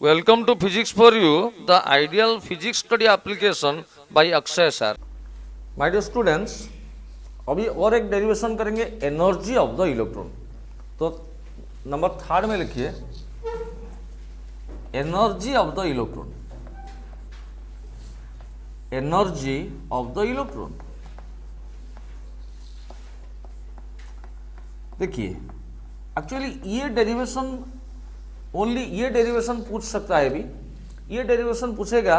Welcome to Physics for You, the ideal physics study application by Akshay sir. My dear students, अभी और एक derivation करेंगे energy of the electron. तो number third में लिखिए energy of the electron. Energy of the electron देखिए, actually ये derivation only ये डेरिवेशन पूछ सकता है। भी ये डेरिवेशन पूछेगा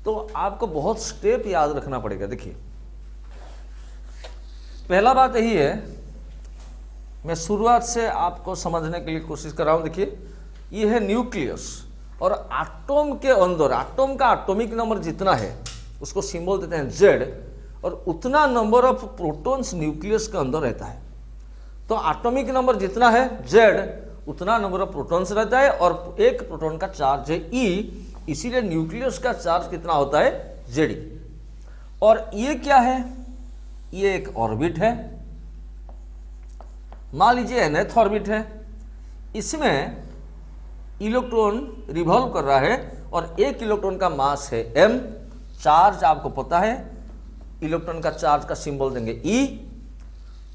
तो आपको बहुत स्टेप याद रखना पड़ेगा। देखिए, पहला बात यही है, मैं शुरुआत से आपको समझने के लिए कोशिश कर रहा हूं। देखिए, ये है न्यूक्लियस और एटॉम के अंदर एटॉम का एटॉमिक नंबर जितना है उसको सिंबल देते हैं जेड, और उतना नंबर ऑफ प्रोटॉन्स न्यूक्लियस के अंदर रहता है। तो एटॉमिक नंबर जितना है जेड, उतना नंबर ऑफ प्रोटॉन्स रहता है, और एक प्रोटॉन का चार्ज है ई, इसीलिए न्यूक्लियस का चार्ज कितना होता है जेडी। और ये क्या है, ये एक ऑर्बिट है, मान लीजिए nth ऑर्बिट है। इसमें इलेक्ट्रॉन रिवॉल्व कर रहा है और एक इलेक्ट्रॉन का मास है m, चार्ज आपको पता है, इलेक्ट्रॉन का चार्ज का सिंबल देंगे E,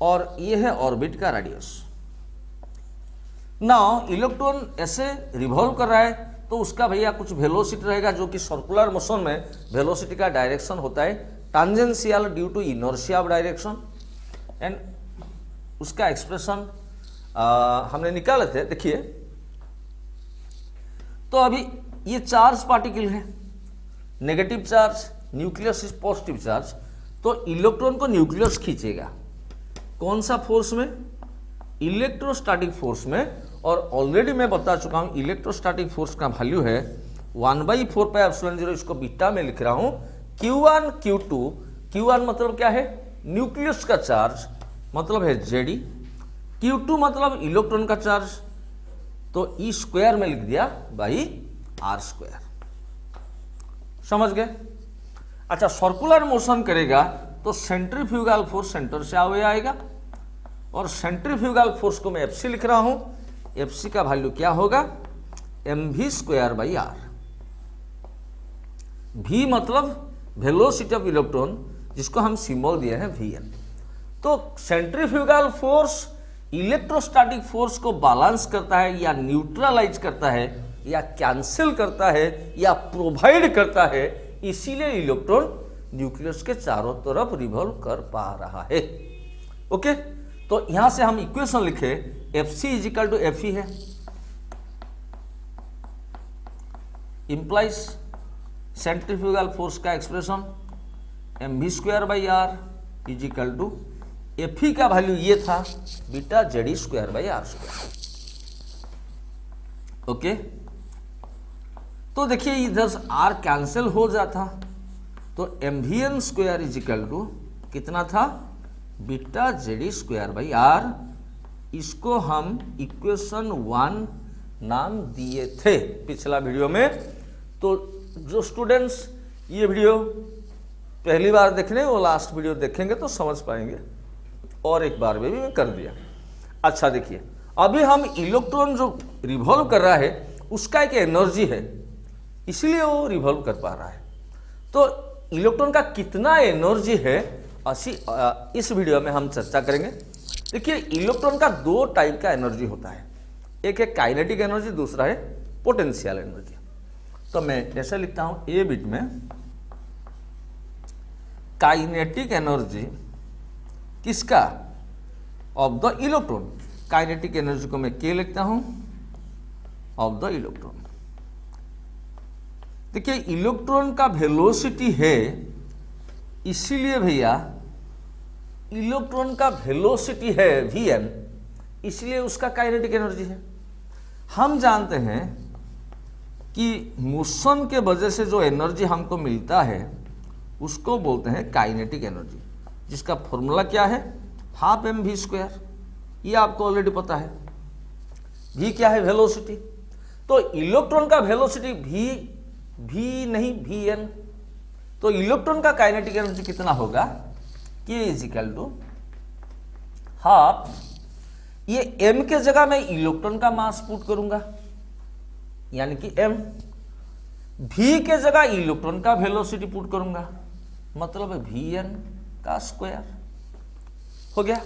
और ये है ऑर्बिट का रेडियस। नाउ इलेक्ट्रॉन ऐसे रिवॉल्व कर रहा है तो उसका भैया कुछ वेलोसिटी रहेगा, जो कि सर्कुलर मोशन में वेलोसिटी का डायरेक्शन होता है tangential due to inertia of direction, and उसका एक्सप्रेशन हमने निकाले थे। देखिए, तो अभी ये चार्ज पार्टिकल है, negative charge, nucleus is positive charge, तो इलेक्ट्रॉन को न्यूक्लियस खींचेगा। कौन सा फोर्स में? इलेक्ट्रोस्टैटिक फोर्स में। और ऑलरेडी मैं बता चुका हूं इलेक्ट्रोस्टैटिक फोर्स का वैल्यू है 1/4πε0, इसको बीटा में लिख रहा हूं, Q1 Q2। Q1 मतलब क्या है? न्यूक्लियस का चार्ज, मतलब है जेडी। Q2 मतलब इलेक्ट्रॉन का चार्ज, तो ई स्क्वायर में लिख दिया बाई आर स्क्वायर। समझ गए? अच्छा, सर्कुलर मोशन करेगा तो सेंट्रीफ्यूगल फोर्स सेंटर से आगे आएगा, और सेंट्रीफ्यूगल फोर्स को मैं Fc लिख रहा हूं। Fc का वैल्यू क्या होगा? mv²/r। v मतलब वेलोसिटी ऑफ इलेक्ट्रॉन, जिसको हम सिंबल दिए हैं Vn। तो सेंट्रीफ्यूगल फोर्स इलेक्ट्रोस्टैटिक फोर्स को बैलेंस करता है, या न्यूट्रलाइज करता है, या कैंसिल करता है, या प्रोवाइड करता है। इसीलिए इलेक्ट्रॉन न्यूक्लियस के चारों तरफ रिवॉल्व कर पा रहा है। ओके, तो यहां से हम इक्वेशन लिखे, Fc = Fe है, इंप्लाइज सेंट्रीफ्यूगल फोर्स का एक्सप्रेशन mv²/r = Fe का वैल्यू ये था βZe²/r²। ओके, तो देखिए इधर r कैंसिल हो जाता, तो mvn² कितना था? βZe²/r। इसको हम इक्वेशन 1 नाम दिए थे पिछला वीडियो में। तो जो स्टूडेंट्स ये वीडियो पहली बार देख रहे हैं वो लास्ट वीडियो देखेंगे तो समझ पाएंगे, और एक बार में भी मैं कर दिया। अच्छा देखिए, अभी हम इलेक्ट्रॉन जो रिवॉल्व कर रहा है उसका एक एनर्जी है, इसलिए वो रिवॉल्व कर पा रहा है। तो इलेक्ट्रॉन का कितना एनर्जी है इस वीडियो में हम चर्चा करेंगे। देखिए, इलेक्ट्रॉन का दो टाइप का एनर्जी होता है, एक है काइनेटिक एनर्जी, दूसरा है पोटेंशियल एनर्जी। तो मैं ऐसे लिखता हूं ए बिट में, काइनेटिक एनर्जी किसका? Of the electron. Kinetic energy को मैं के लिखता हूं, ऑफ द इलेक्ट्रॉन। देखिए, इलेक्ट्रॉन का वेलोसिटी है, इसीलिए भैया इलेक्ट्रॉन का वेलोसिटी है Vn, इसलिए उसका काइनेटिक एनर्जी है। हम जानते हैं कि मोशन के वजह से जो एनर्जी हमको मिलता है उसको बोलते हैं काइनेटिक एनर्जी, जिसका फॉर्मूला क्या है? 12mv²। ये आपको ऑलरेडी पता है। v क्या है? वेलोसिटी। तो इलेक्ट्रॉन का वेलोसिटी v नहीं Vn, तो इलेक्ट्रॉन का काइनेटिक एनर्जी कितना होगा? K = हाफ, ये m के जगह मैं इलेक्ट्रॉन का मास पुट करूंगा, यानी कि m, v के जगह इलेक्ट्रॉन का वेलोसिटी पुट करूंगा, मतलब vn का स्क्वायर हो गया।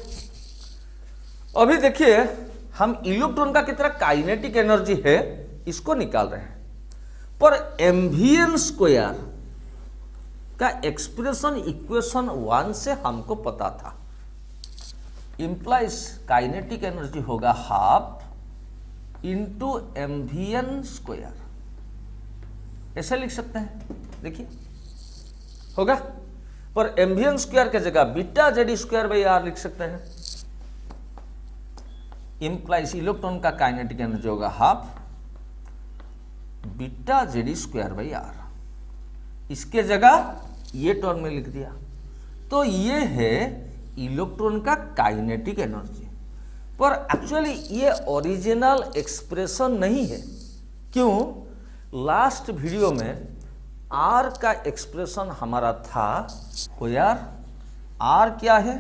अभी देखिए हम इलेक्ट्रॉन का कितना काइनेटिक एनर्जी है इसको निकाल रहे हैं, पर mvn स्क्वायर का एक्सप्रेशन इक्वेशन 1 से हमको पता था, इंप्लाइज काइनेटिक एनर्जी होगा हाफ इंटू mvn स्क्वायर, ऐसे लिख सकते हैं, देखिए होगा। पर mvn स्क्वायर के जगह beta Z square by R लिख सकते हैं, इंप्लाइज इलेक्ट्रॉन का काइनेटिक एनर्जी होगा half beta Z square by R, इसके जगह ये टर्म में लिख दिया। तो ये है इलेक्ट्रॉन का काइनेटिक एनर्जी, पर एक्चुअली ये ओरिजिनल एक्सप्रेशन नहीं है। क्यों? लास्ट वीडियो में आर का एक्सप्रेशन हमारा था, वो यार आर क्या है,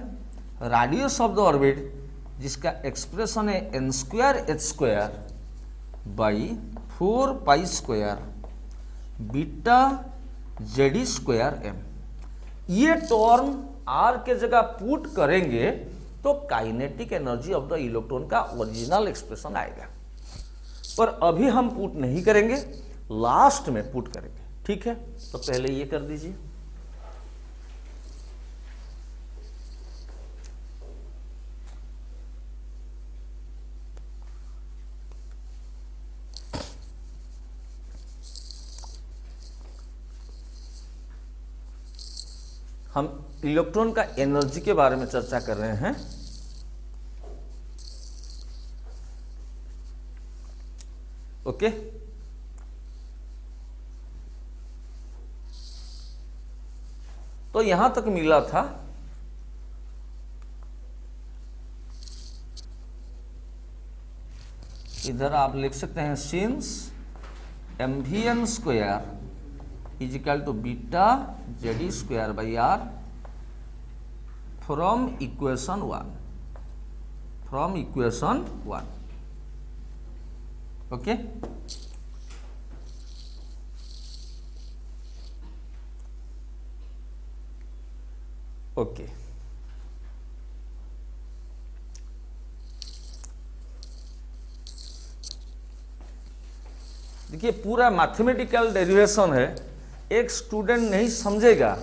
रेडियस ऑफ द ऑर्बिट, जिसका एक्सप्रेशन है N square H square by 4 pi square beta Z square M. ये टर्म आर के जगह पुट करेंगे तो kinetic energy of the electron का ओरिजिनल एक्सप्रेशन आएगा, पर अभी हम पुट नहीं करेंगे, लास्ट में पुट करेंगे, ठीक है। तो पहले ये कर दीजिए, हम इलेक्ट्रॉन का एनर्जी के बारे में चर्चा कर रहे हैं। ओके, तो यहां तक मिला था इधर आप लिख सकते हैं since mvn square is equal to beta Z square by R from equation 1, okay. Okay, देखिए पूरा मैथमेटिकल डेरिवेशन है, एक स्टूडेंट नहीं समझेगा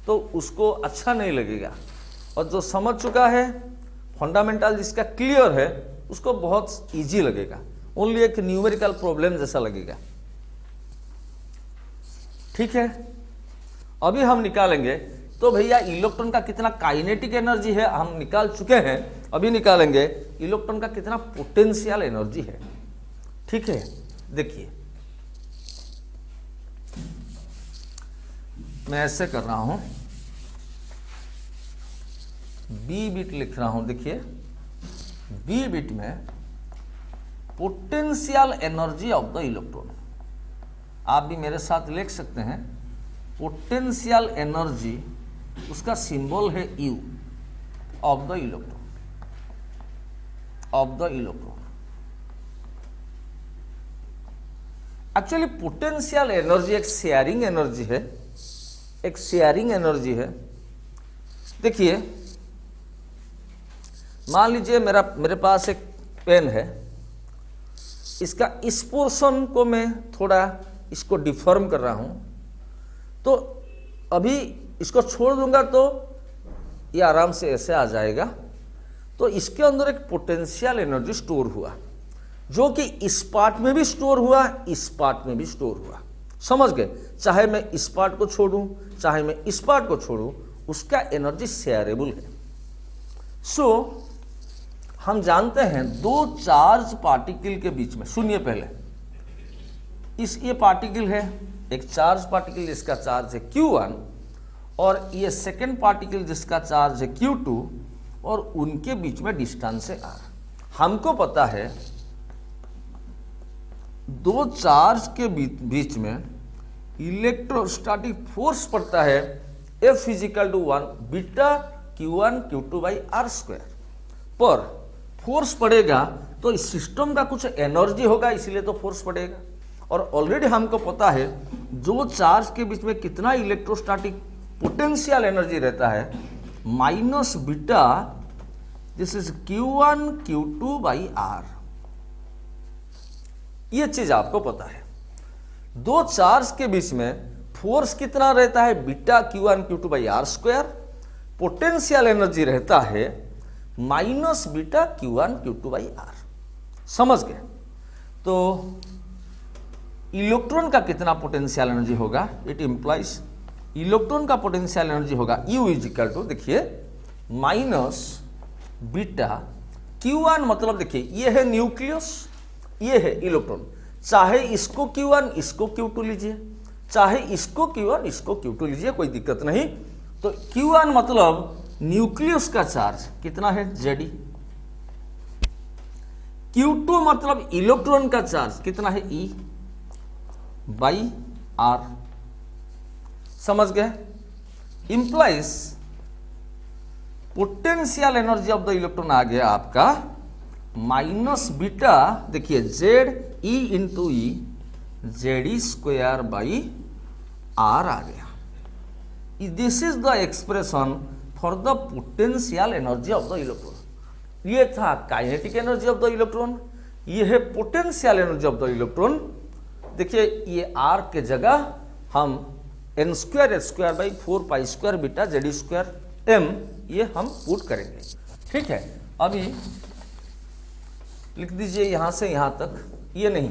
तो उसको अच्छा नहीं लगेगा, और जो समझ चुका है फंडामेंटल जिसका क्लियर है उसको बहुत इजी लगेगा, ओनली एक न्यूमेरिकल प्रॉब्लम जैसा लगेगा, ठीक है। अभी हम निकालेंगे, तो भैया इलेक्ट्रॉन का कितना काइनेटिक एनर्जी है हम निकाल चुके हैं, अभी निकालेंगे इलेक्ट्रॉन का कितना पोटेंशियल एनर्जी है, ठीक है। देखिए मैं ऐसे कर रहा हूं, बी बिट लिख रहा हूं, देखिए बी बिट में potential energy of the electron, आप भी मेरे साथ लिख सकते हैं, पोटेंशियल एनर्जी उसका सिंबल है U of the electron, actually potential energy एक शेयरिंग एनर्जी है, देखिए मान लीजिए मेरे पास एक पेन है, इसका इस पोर्शन को मैं थोड़ा इसको डिफॉर्म कर रहा हूं, तो अभी इसको छोड़ दूंगा तो ये आराम से ऐसे आ जाएगा। तो इसके अंदर एक पोटेंशियल एनर्जी स्टोर हुआ, जो कि इस पार्ट में भी स्टोर हुआ, इस पार्ट में भी स्टोर हुआ, समझ गए। चाहे मैं इस पार्ट को छोड़ूं, चाहे मैं इस पार्ट को छोड़ूं, उसका एनर्जी शेयरेबल है। सो हम जानते हैं दो चार्ज पार्टिकल के बीच में, सुनिए पहले, ये पार्टिकल है, एक चार्ज पार्टिकल जिसका चार्ज है Q1, और ये सेकेंड पार्टिकल जिसका चार्ज है Q2, और उनके बीच में डिस्टेंस है R। हमको पता है दो चार्ज के बीच में इलेक्ट्रोस्टैटिक फोर्स पड़ता है F equal to 1 beta Q1 Q2 by R square. पर फोर्स पड़ेगा तो इस सिस्टम का कुछ एनर्जी होगा, इसलिए तो फोर्स पड़ेगा, और ऑलरेडी हमको पता है जो चार्ज के बीच में कितना इलेक्ट्रोस्टैटिक पोटेंशियल एनर्जी रहता है minus beta, this is Q1 Q2 by R. ये चीज आपको पता है। दो चार्ज के बीच में फोर्स कितना रहता है beta Q1 Q2 by R square, potential energy रहता है minus beta Q1 Q2 by R. समझ गए? तो इलेक्ट्रॉन का कितना पोटेंशियल एनर्जी होगा, इट इंप्लाइज इलेक्ट्रॉन का पोटेंशियल एनर्जी होगा U इज इक्वल टू, देखिए माइनस बीटा Q1, मतलब देखिए ये है न्यूक्लियस, ये है इलेक्ट्रॉन, चाहे इसको Q1 इसको Q2 लीजिए, चाहे इसको Q1 इसको Q2 लीजिए, कोई दिक्कत नहीं। तो Q1 मतलब न्यूक्लियस का चार्ज कितना है Ze, Q2 मतलब इलेक्ट्रॉन का चार्ज कितना है E बाई आर। समझ गए? Implies potential energy of the electron आ गया आपका माइनस बीटा, देखिए Z E into E Z square by R आ गया। This is the expression for the potential energy of the electron. ये था kinetic energy of the electron, ये है potential energy of the electron. देखिए ये R के जगह हम N square H square by 4 pi square beta Z square M ये हम पुट करेंगे। ठीक है, अभी लिख दीजिए यहां से यहां तक, ये नहीं,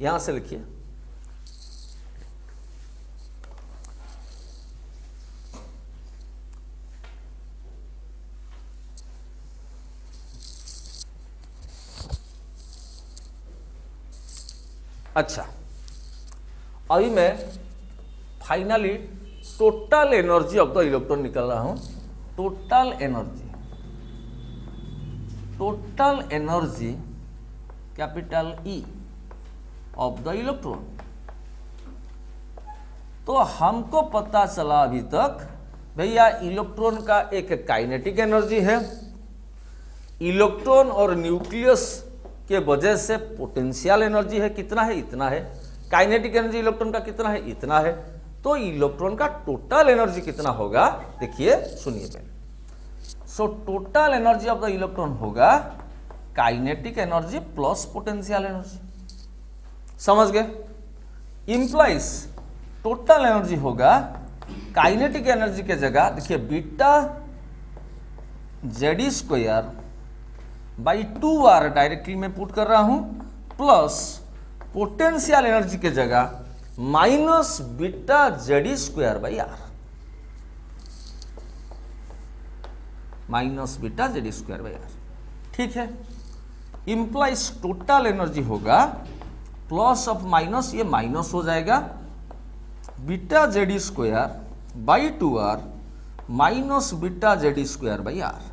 यहां से लिखिए। अच्छा, अभी मैं finally total energy of the electron निकल रहा हूं। Total energy capital E of the electron. तो हमको पता चला अभी तक भैया इलेक्ट्रॉन का एक काइनेटिक एनर्जी है, इलेक्ट्रॉन और न्यूक्लियस के वजह से पोटेंशियल एनर्जी है, कितना है इतना है, काइनेटिक एनर्जी इलेक्ट्रॉन का कितना है इतना है। तो इलेक्ट्रॉन का टोटल एनर्जी कितना होगा, देखिए सुनिए पहले। So total energy of the electron होगा kinetic energy plus potential energy. समझ गए? इंप्लाइज टोटल एनर्जी होगा काइनेटिक एनर्जी के जगह देखिए beta Z square by 2r directly मैं पुट कर रहा हूं, प्लस पोटेंशियल एनर्जी के जगह minus beta Z square by R, minus beta Z square by R. ठीक है, इंप्लाइज टोटल एनर्जी होगा प्लस ऑफ माइनस, ये माइनस हो जाएगा, beta Z square by 2r minus beta Z square by R.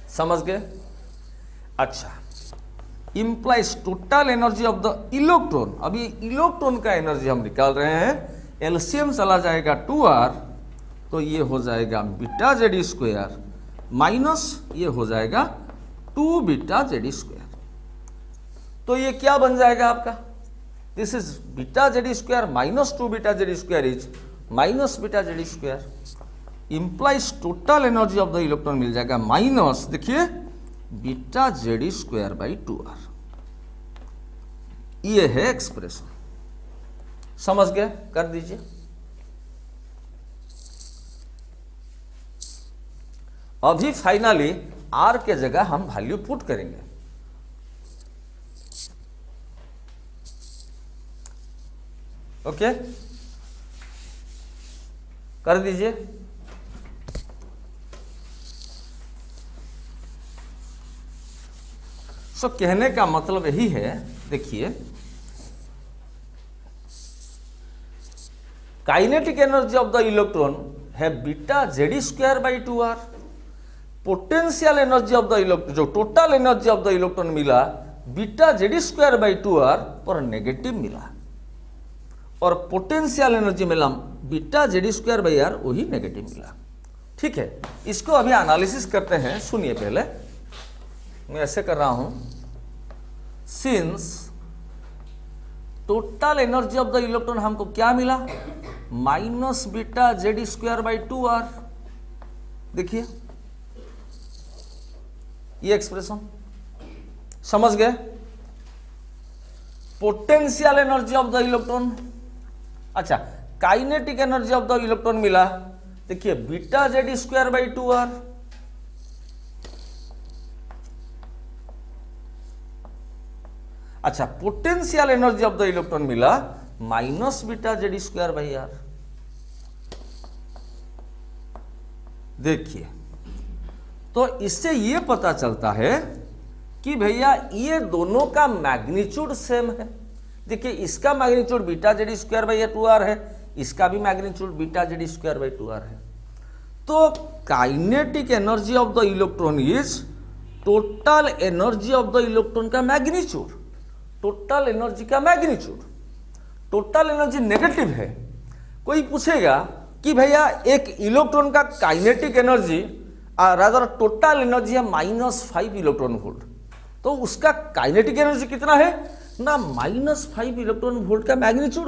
समझ गए? अच्छा, implies total energy of the electron. अभी इलेक्ट्रॉन का एनर्जी हम निकाल रहे हैं, एलसीएम चला जाएगा 2r, तो ये हो जाएगा बीटा जेड स्क्वायर माइनस ये हो जाएगा 2 बीटा जेड स्क्वायर। तो ये क्या बन जाएगा आपका, this is beta Z square minus 2 beta Z square is minus beta Z square. Implies total energy of the electron मिल जाएगा माइनस, देखिए beta Z square by 2r। ये है एक्सप्रेशन। समझ गए? कर दीजिए। अभी फाइनली r के जगह हम वैल्यू पुट करेंगे। ओके, कर दीजिए। सो कहने का मतलब यही है, देखिए kinetic energy of the electron है beta Z square by 2r, potential energy of the electron, जो total energy of the electron मिला beta Z square by 2r पर नेगेटिव मिला, और पोटेंशियल एनर्जी मिला beta Z square by R, वही negative मिला। ठीक है, इसको अभी एनालिसिस करते हैं, सुनिए पहले। मैं ऐसे कर रहा हूं, since total energy of the electron हमको क्या मिला, minus beta Z square by 2r। देखिए ये एक्सप्रेशन समझ गए। Potential energy of the electron, अच्छा kinetic energy of the electron मिला, देखिए beta Z square by 2r। अच्छा potential energy of the electron मिला minus beta Z square by R. देखिए तो इससे ये पता चलता है कि भैया ये दोनों का मैग्नीट्यूड सेम है। देखिए इसका magnitude beta Z square by 2r है, इसका भी magnitude beta Z square by 2r है। तो kinetic energy of the electron is total energy of the electron का मैग्नीट्यूड, टोटल एनर्जी का मैग्नीट्यूड। टोटल एनर्जी नेगेटिव है। कोई पूछेगा कि भैया एक इलेक्ट्रॉन का kinetic energy rather total energy है -5 इलेक्ट्रॉन वोल्ट, तो उसका काइनेटिक एनर्जी कितना है ना, -5 इलेक्ट्रॉन वोल्ट का मैग्नीट्यूड,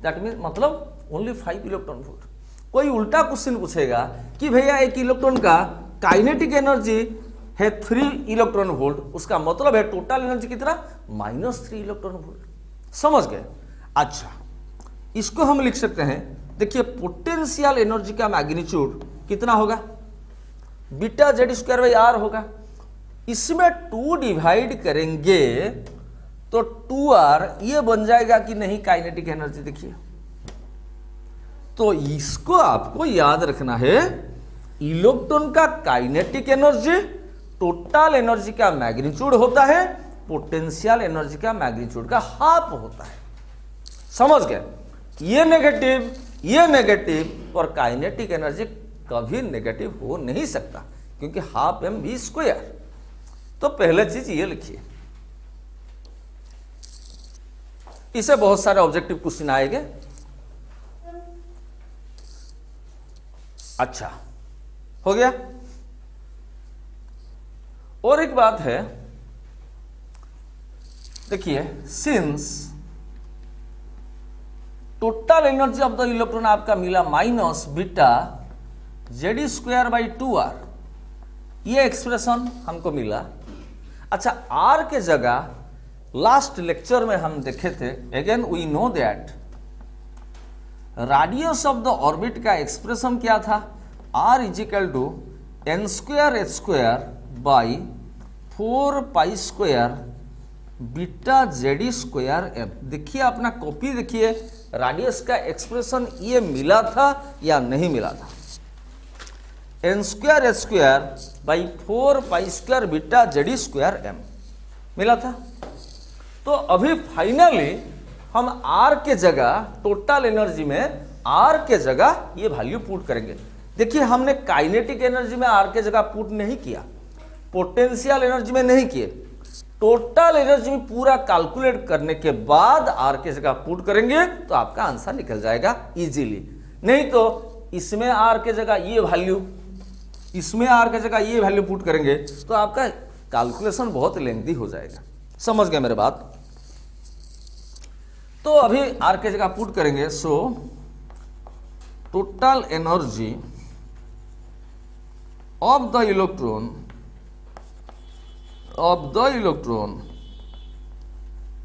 दैट मीन मतलब ओनली 5 इलेक्ट्रॉन वोल्ट। कोई उल्टा क्वेश्चन पूछेगा कि भैया एक इलेक्ट्रॉन का काइनेटिक एनर्जी है 3 इलेक्ट्रॉन वोल्ट, उसका मतलब है टोटल एनर्जी कितना, -3 इलेक्ट्रॉन वोल्ट। समझ गए। अच्छा इसको हम लिख सकते हैं, देखिए पोटेंशियल एनर्जी का मैग्नीट्यूड कितना होगा, beta Z square by R होगा। इसमें 2 डिवाइड करेंगे तो 2r ये बन जाएगा कि नहीं काइनेटिक एनर्जी। देखिए तो इसको आपको याद रखना है, इलेक्ट्रॉन का काइनेटिक एनर्जी टोटल एनर्जी का मैग्नीट्यूड होता है, पोटेंशियल एनर्जी का मैग्नीट्यूड का हाफ होता है। समझ गए। ये नेगेटिव और काइनेटिक एनर्जी कभी नेगेटिव हो नहीं सकता क्योंकि हाफ एम वी स्क्वायर। तो पहले चीज ये लिखिए, इसे बहुत सारे ऑब्जेक्टिव क्वेश्चन आएंगे। अच्छा हो गया। और एक बात है, देखिए since total energy of the electron आपका मिला minus beta Z square by 2r, ये एक्सप्रेशन हमको मिला। अच्छा r के जगह लास्ट लेक्चर में हम देखे थे, again we know that radius of the orbit का एक्सप्रेशन क्या था, r equal to n square h square by 4 pi square beta Z square M. देखिए अपना कॉपी देखिए, रेडियस का एक्सप्रेशन ये मिला था या नहीं मिला था, n square h square by 4 pi square beta Z square M मिला था। तो अभी फाइनली हम r के जगह टोटल एनर्जी में r के जगह ये वैल्यू पुट करेंगे। देखिए हमने काइनेटिक एनर्जी में r के जगह पुट नहीं किया, पोटेंशियल एनर्जी में नहीं किए, टोटल एनर्जी में पूरा कैलकुलेट करने के बाद r के जगह पुट करेंगे तो आपका आंसर निकल जाएगा इजीली। नहीं तो इसमें r के जगह ये वैल्यू, इसमें r के जगह ये वैल्यू पुट करेंगे तो आपका कैलकुलेशन बहुत लेंथी हो जाएगा। समझ गए मेरे बात। तो अभी r के जगह पुट करेंगे, सो total energy of the electron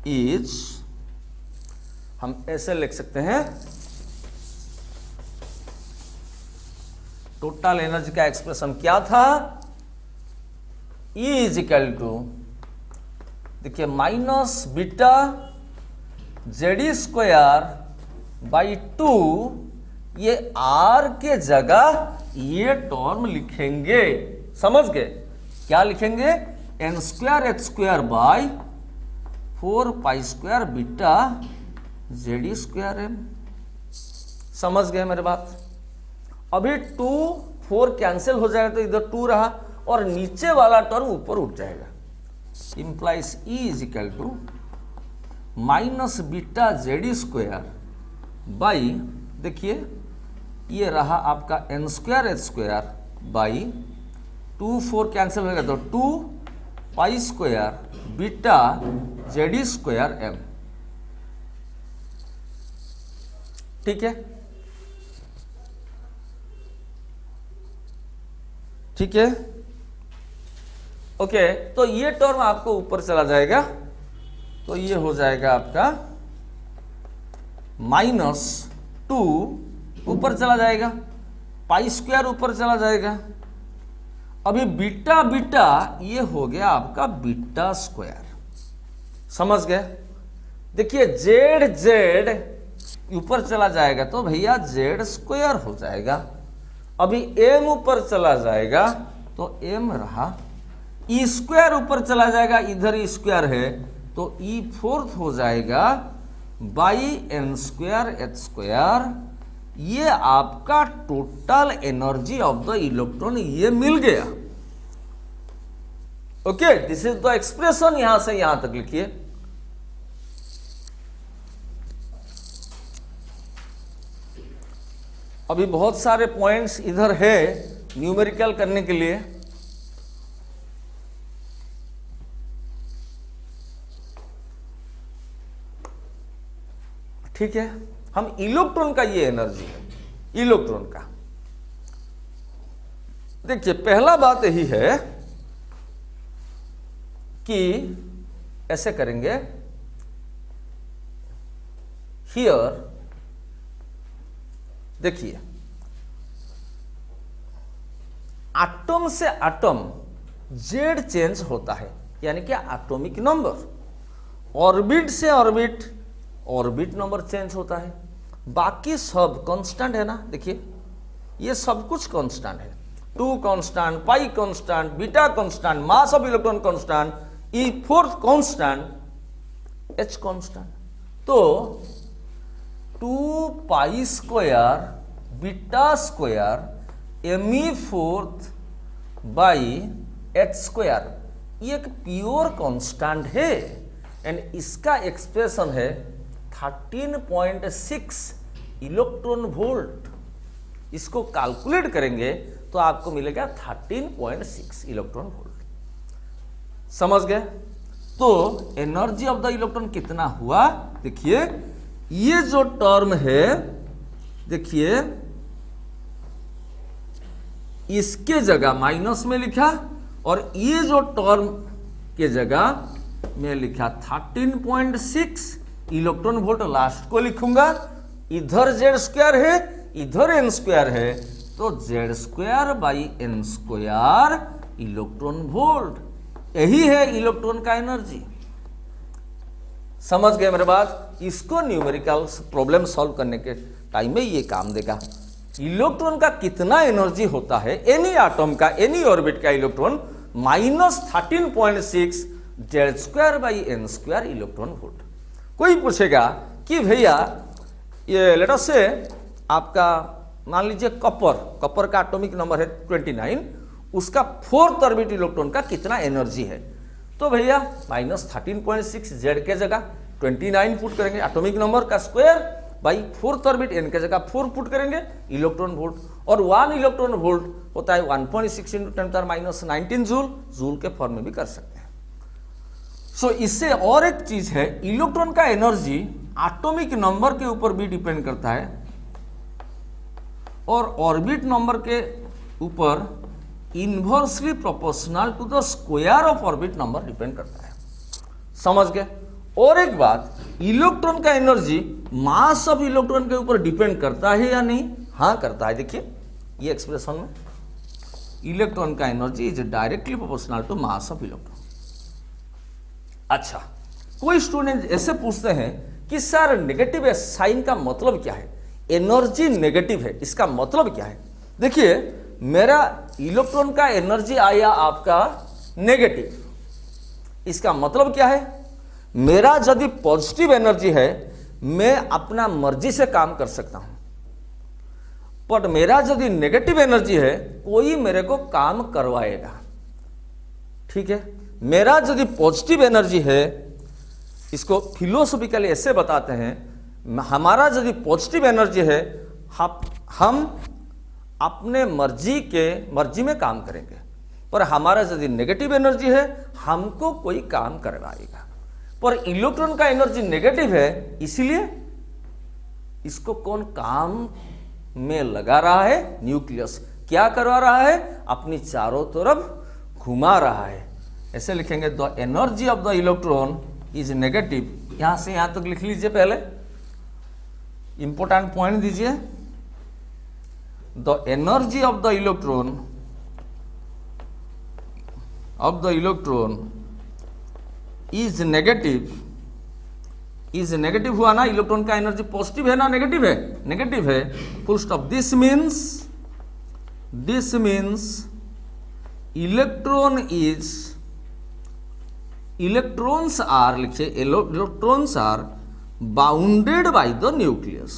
is, हम ऐसे लिख सकते हैं, टोटल एनर्जी का एक्सप्रेशन क्या था, E इजिकल टू देखिए minus beta Z square by 2, ये r के जगह ये टर्म लिखेंगे। समझ गए। क्या लिखेंगे, n square h square by 4 pi square beta Z square M. समझ गए मेरे बात। अभी 2 4 कैंसिल हो जाएगा तो इधर 2 रहा और नीचे वाला टर्म ऊपर उठ जाएगा, implies E equal to minus beta Z square by, देखिए ये रहा आपका n square h square by 2 4 cancel हो गया तो 2 pi square beta Z square M. ठीक है, ठीक है, ओके। तो ये टर्म आपको ऊपर चला जाएगा, तो ये हो जाएगा आपका -2 ऊपर चला जाएगा, पाई स्क्वायर ऊपर चला जाएगा। अभी बीटा बीटा ये हो गया आपका बीटा स्क्वायर, समझ गए। देखिए जेड जेड ऊपर चला जाएगा तो भैया जेड स्क्वायर हो जाएगा। अभी एम ऊपर चला जाएगा तो एम रहा, ई स्क्वायर ऊपर चला जाएगा, इधर ई स्क्वायर है तो ई फोर्थ हो जाएगा by N square H square. ये आपका total energy of the electron ये मिल गया। Okay, this is the expression. यहां से यहां तक लिखिए। अभी बहुत सारे पॉइंट्स इधर है न्यूमेरिकल करने के लिए। ठीक है, हम इलेक्ट्रॉन का ये एनर्जी है, इलेक्ट्रॉन का। देखिए पहला बात यही है कि ऐसे करेंगे, हियर देखिए एटम से एटम जेड चेंज होता है, यानी कि एटॉमिक नंबर। ऑर्बिट से ऑर्बिट ऑर्बिट नंबर चेंज होता है। बाकी सब कांस्टेंट है ना, देखिए ये सब कुछ कांस्टेंट है। 2 constant, pi constant, beta constant, mass of electron constant, E fourth constant, H constant. तो 2 pi square beta square M E fourth by H square, ये एक प्योर कांस्टेंट है एंड इसका एक्सप्रेशन है 13.6 इलेक्ट्रॉन वोल्ट। इसको calculate करेंगे तो आपको मिलेगा 13.6 इलेक्ट्रॉन वोल्ट। समझ गए। तो एनर्जी ऑफ द इलेक्ट्रॉन कितना हुआ, देखिए ये जो टर्म है, देखिए इसके जगह माइनस में लिखा और ये जो टर्म के जगह में लिखा 13.6 इलेक्ट्रॉन वोल्ट। लास्ट को लिखूंगा, इधर जेड स्क्वायर है, इधर एन स्क्वायर है, तो Z square by N square electron volt. यही है इलेक्ट्रॉन का एनर्जी। समझ गए मेरे बात। इसको न्यूमेरिकल प्रॉब्लम सॉल्व करने के टाइम में ये काम देगा। इलेक्ट्रॉन का कितना एनर्जी होता है, एनी एटम का, एनी ऑर्बिट का electron, -13.6 Z square by N square electron volt. कोई पूछेगा कि भैया ये लेट अस से आपका मान लीजिए कॉपर का एटॉमिक नंबर है 29, उसका 4th ऑर्बिट इलेक्ट्रॉन का कितना एनर्जी है। तो भैया -13.6 जेड के जगह 29 पुट करेंगे, एटॉमिक नंबर का square by 4th orbit N के जगह 4 पुट करेंगे, इलेक्ट्रॉन वोल्ट। और 1 इलेक्ट्रॉन वोल्ट होता है 1.6 × 10⁻⁹ जूल, जूल के फॉर्म में भी कर सकते हैं। सो इससे और एक चीज है, इलेक्ट्रॉन का एनर्जी एटॉमिक नंबर के ऊपर भी डिपेंड करता है और ऑर्बिट नंबर के ऊपर inversely proportional to the square of orbit number depend करता है। समझ गए। और एक बात, इलेक्ट्रॉन का एनर्जी मास ऑफ इलेक्ट्रॉन के ऊपर डिपेंड करता है या नहीं? हाँ करता है। देखिए ये एक्सप्रेशन में इलेक्ट्रॉन का energy is directly proportional to mass of electron. अच्छा, कोई स्टूडेंट ऐसे पूछते हैं कि सर नेगेटिव साइन का मतलब क्या है, एनर्जी नेगेटिव है, इसका मतलब क्या है? देखिए मेरा इलेक्ट्रॉन का एनर्जी आया आपका नेगेटिव, इसका मतलब क्या है? मेरा यदि पॉजिटिव एनर्जी है मैं अपना मर्जी से काम कर सकता हूं, पर मेरा यदि नेगेटिव एनर्जी है कोई मेरे को काम करवाएगा। ठीक है, मेरा यदि पॉजिटिव एनर्जी है, इसको फिलोसॉफिकली ऐसे बताते हैं, हमारा यदि पॉजिटिव एनर्जी है हम अपने मर्जी में काम करेंगे। पर हमारा यदि नेगेटिव एनर्जी है हमको कोई काम करवाएगा, पर इलेक्ट्रॉन का एनर्जी नेगेटिव है इसलिए इसको कौन काम में लगा रहा है, न्यूक्लियस क्या करवा रहा है, अपनी चारों तरफ घुमा रहा है। ऐसे लिखेंगे the energy of the electron is negative, यहां से यहां तक लिख लीजिए, पहले इंपॉर्टेंट पॉइंट दीजिए, the energy of the electron is negative हुआ ना, इलेक्ट्रॉन का एनर्जी पॉजिटिव है ना नेगेटिव है, नेगेटिव है, full stop. This means electrons are, लिखिए electrons are bounded by the nucleus.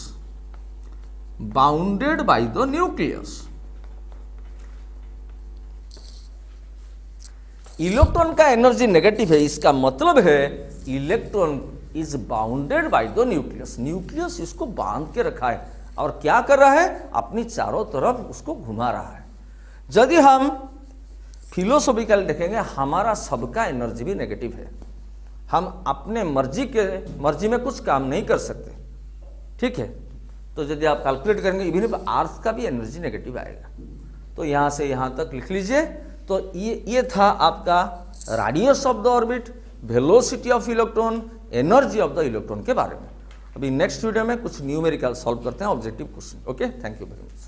Electron का एनर्जी नेगेटिव है, इसका मतलब है electron is bounded by the nucleus इसको बांध के रखा है और क्या कर रहा है, अपनी चारों तरफ उसको घुमा रहा है। यदि हम फिलोसॉफिकल देखेंगे, हमारा सबका एनर्जी भी नेगेटिव है, हम अपने मर्जी में कुछ काम नहीं कर सकते, ठीक है। तो यदि आप कैलकुलेट करेंगे इवन अर्थ का भी एनर्जी नेगेटिव आएगा। तो यहां से यहां तक लिख लीजिए। तो ये था आपका radius of the orbit, velocity of electron, energy of the electron के बारे में। अभी नेक्स्ट वीडियो में कुछ न्यूमेरिकल सॉल्व करते हैं, objective question. Okay, thank you very much.